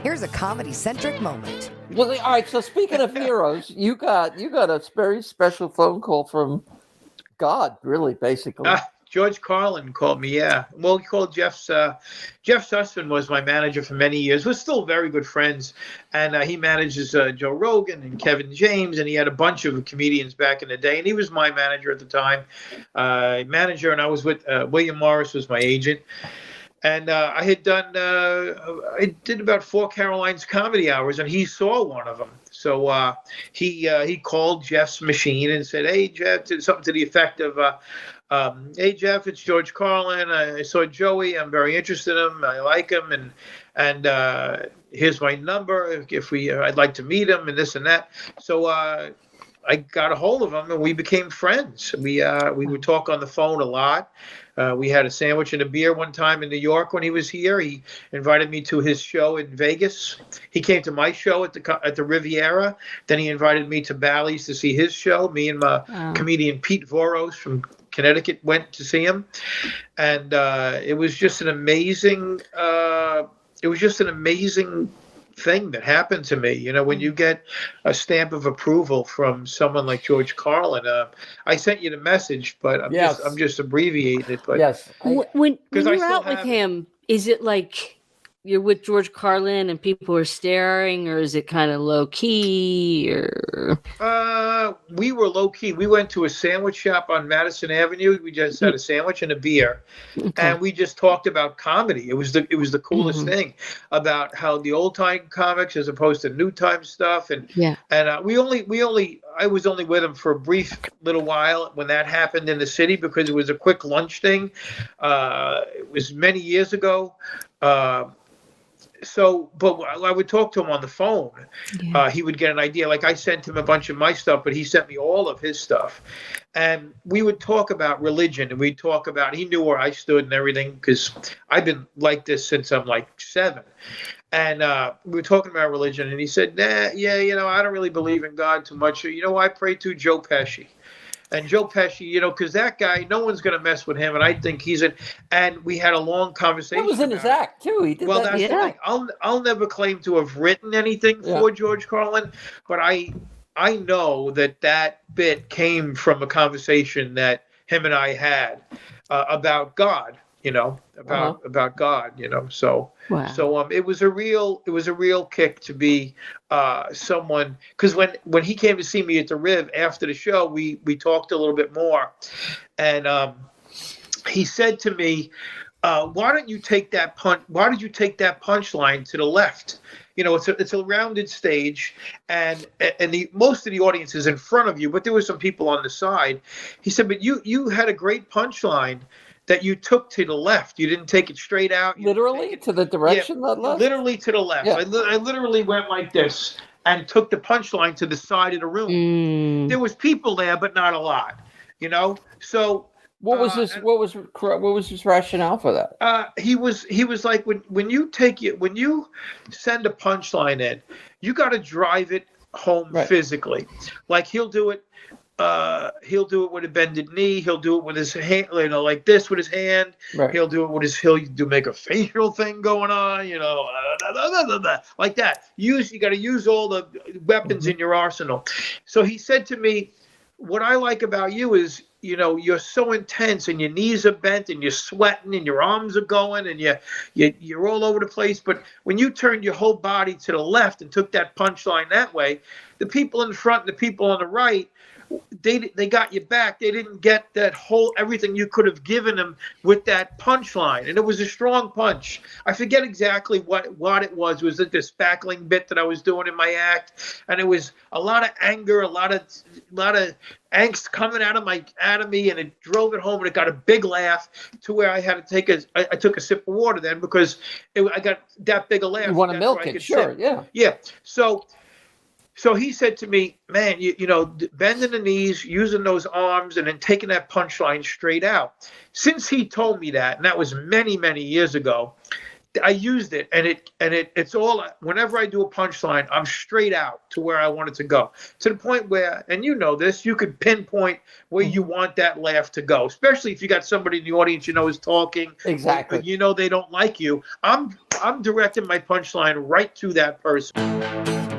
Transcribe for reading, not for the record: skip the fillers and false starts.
Here's a Comedy Centric Moment. Well, all right. So speaking of heroes, you got a very special phone call from God, really, basically. George Carlin called me, yeah. Well, he called Jeff Sussman was my manager for many years. We're still very good friends. And he manages Joe Rogan and Kevin James, and he had a bunch of comedians back in the day. And he was my manager at the time. And I was with William Morris was my agent. And I did about 4 Caroline's comedy hours, and he saw one of them. So he called Jeff's machine and said, "Hey, Jeff," something to the effect of, "Hey, Jeff, it's George Carlin. I saw Joey. I'm very interested in him. I like him, and here's my number. I'd like to meet him, and this and that." So I got a hold of him, and we became friends. We would talk on the phone a lot. We had a sandwich and a beer one time in New York when he was here. He invited me to his show in Vegas. He came to my show at the Riviera. Then he invited me to Bally's to see his show. Me and my comedian Pete Voros from Connecticut went to see him, and it was just an amazing. Thing that happened to me. You know, when you get a stamp of approval from someone like George Carlin, I sent you the message, but I'm just abbreviating it. But yes, when you're out with him, is it like you're with George Carlin and people are staring, or is it kind of low key? Or we were low key. We went to a sandwich shop on Madison Avenue. We just had a sandwich and a beer, and we just talked about comedy. It was the coolest thing about how the old time comics as opposed to new time stuff. And I was only with him for a brief little while when that happened in the city because it was a quick lunch thing. It was many years ago. But I would talk to him on the phone. He would get an idea. Like I sent him a bunch of my stuff, but he sent me all of his stuff. And we would talk about religion, and he knew where I stood and everything because I've been like this since I'm like 7. And we were talking about religion, and he said, I don't really believe in God too much. I pray to Joe Pesci. And Joe Pesci, because that guy, no one's going to mess with him. And I think and we had a long conversation. That was in his act, too. He did that. That's the thing. I'll never claim to have written anything for George Carlin, but I know that bit came from a conversation that him and I had about God. About God, So it was a real kick to be someone, because when he came to see me at the Riv after the show, we talked a little bit more, and he said to me, "Why don't you take that punchline to the left? It's a rounded stage, and most of the audience is in front of you, but there were some people on the side." He said, "But you had a great punchline that you took to the left. You didn't take it straight out. Literally to the direction that left? Literally to the left. Yeah. I literally went like this and took the punchline to the side of the room. There was people there, but not a lot. So what was his rationale for that? He was like, when you send a punchline in, you got to drive it home physically. Like he'll do it with a bended knee. He'll do it with his hand, like this with his hand. Right. He'll do it with he'll make a facial thing going on, like that. You got to use all the weapons in your arsenal. So he said to me, "What I like about you is, you're so intense, and your knees are bent, and you're sweating, and your arms are going, and you're all over the place. But when you turned your whole body to the left and took that punchline that way, the people in front and the people on the right, they got you back. They didn't get that whole everything you could have given them with that punchline, and it was a strong punch. I forget exactly what it was. It was like this spackling bit that I was doing in my act, and it was a lot of anger, a lot of angst coming out of me, and it drove it home, and it got a big laugh to where I had to I took a sip of water then because I got that big a laugh. You want to milk it, sure, yeah. So he said to me, "Man, bending the knees, using those arms, and then taking that punchline straight out." Since he told me that, and that was many, many years ago, I used it, and it's all. Whenever I do a punchline, I'm straight out to where I want it to go, to the point where, and you know this, you could pinpoint where you want that laugh to go, especially if you got somebody in the audience you know is talking. Exactly. You know they don't like you. I'm directing my punchline right to that person.